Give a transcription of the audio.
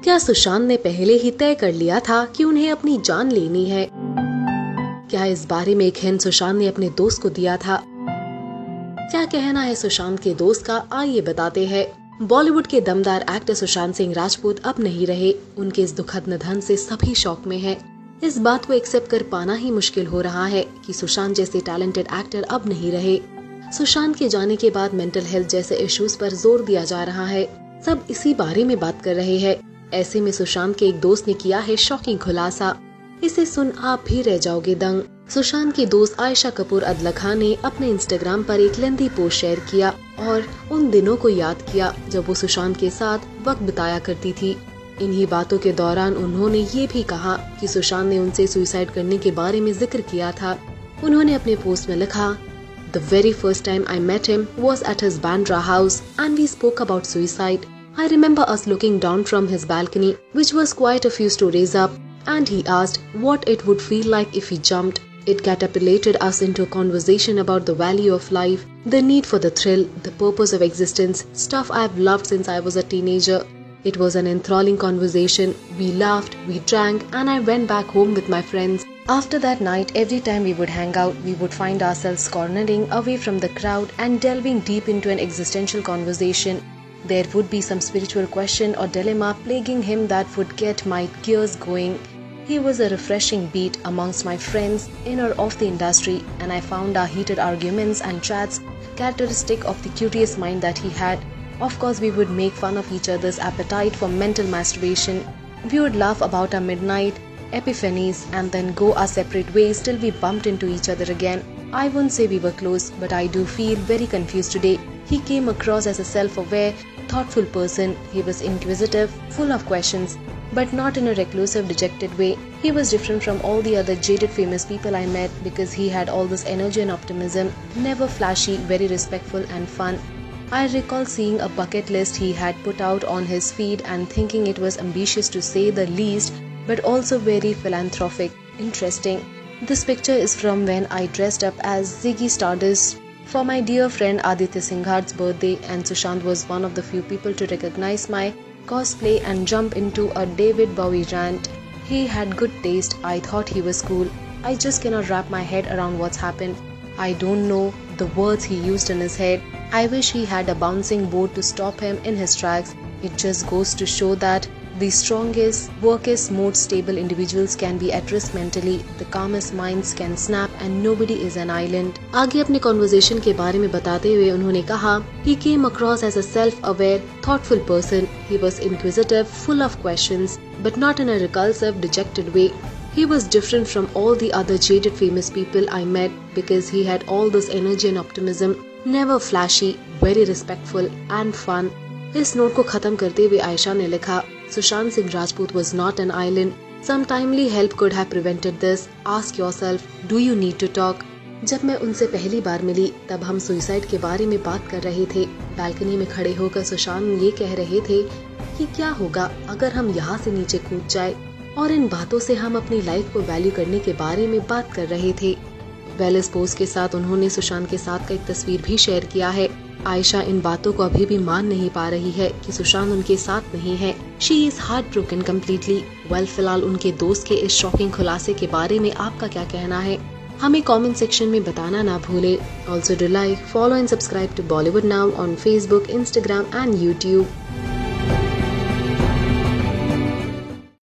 क्या सुशांत ने पहले ही तय कर लिया था कि उन्हें अपनी जान लेनी है? क्या इस बारे में एक हिंट सुशांत ने अपने दोस्त को दिया था? क्या कहना है सुशांत के दोस्त का, आइए बताते हैं। बॉलीवुड के दमदार एक्टर सुशांत सिंह राजपूत अब नहीं रहे। उनके इस दुखद निधन से सभी शॉक में हैं। इस बात को एक्सेप्ट कर पाना ही मुश्किल हो रहा है कि सुशांत जैसे टैलेंटेड एक्टर अब नहीं रहे। सुशांत के जाने के बाद मेंटल हेल्थ जैसे इश्यूज पर जोर दिया जा रहा है। सब इसी बारे में बात कर रहे हैं। ऐसे में सुशांत के एक दोस्त ने किया है शॉकिंग खुलासा। इसे सुन आप भी रह जाओगे दंग। सुशांत की दोस्त आयशा कपूर अदला खान ने अपने इंस्टाग्राम पर एक लेंथी पोस्ट शेयर किया और उन दिनों को याद किया जब वो सुशांत के साथ वक्त बिताया करती थी। इन्हीं बातों के दौरान उन्होंने ये भी कहा कि सुशांत ने उनसे सुसाइड करने के बारे में जिक्र किया था। उन्होंने अपने पोस्ट में लिखा, "The very first time I met him was at his Bandra house and we spoke about suicide. I remember us looking down from his balcony, which was quite a few stories up, and he asked what it would feel like if he jumped. It catapulted us into a conversation about the value of life, the need for the thrill, the purpose of existence, stuff I've loved since I was a teenager. It was an enthralling conversation. We laughed, we drank, and I went back home with my friends. After that night, every time we would hang out, we would find ourselves cornering away from the crowd and delving deep into an existential conversation. There would be some spiritual question or dilemma plaguing him that would get my gears going. He was a refreshing beat amongst my friends in or off the industry, and I found our heated arguments and chats characteristic of the curious mind that he had. Of course, we would make fun of each other's appetite for mental masturbation. We would laugh about our midnight epiphanies and then go our separate ways till we bumped into each other again. I won't say we were close, but I do feel very confused today. He came across as a self-aware, thoughtful person. He was inquisitive, full of questions, but not in a reclusive, dejected way. He was different from all the other jaded famous people I met because he had all this energy and optimism, never flashy, very respectful and fun. I recall seeing a bucket list he had put out on his feed and thinking it was ambitious to say the least, but also very philanthropic. Interesting. This picture is from when I dressed up as Ziggy Stardust for my dear friend Aditya Singhar's birthday, and Sushant was one of the few people to recognize my cosplay and jump into a David Bowie rant. He had good taste. I thought he was cool. I just cannot wrap my head around what's happened. I don't know the words he used in his head. I wish he had a bouncing board to stop him in his tracks. It just goes to show that the strongest, workest, most stable individuals can be at risk mentally. The calmest minds can snap and nobody is an island. आगे अपने conversation के बारे में बताते हुए उन्होंने कहा, He came across as a self-aware, thoughtful person. He was inquisitive, full of questions, but not in a repulsive, dejected way. He was different from all the other jaded famous people I met because he had all this energy and optimism, never flashy, very respectful and fun. इस note को खत्म करते हुए आयशा ने लिखा, Sushant Singh Rajput was not an island. Some timely help could have prevented this. Ask yourself, do you need to talk? जब मैं उनसे पहली बार मिली तब हम सुसाइड के बारे में बात कर रहे थे। बालकनी में खड़े होकर सुशांत ये कह रहे थे कि क्या होगा अगर हम यहाँ से नीचे कूद जाए, और इन बातों से हम अपनी लाइफ को वैल्यू करने के बारे में बात कर रहे थे। वेल इस पोस्ट के साथ उन्होंने सुशांत के साथ का एक तस्वीर भी शेयर किया है। आयशा इन बातों को अभी भी मान नहीं पा रही है कि सुशांत उनके साथ नहीं है। She is heart broken completely. Well फिलहाल उनके दोस्त के इस शॉकिंग खुलासे के बारे में आपका क्या कहना है, हमें कमेंट सेक्शन में बताना ना भूले। Also do like, follow and subscribe to Bollywood now on Facebook, Instagram and YouTube.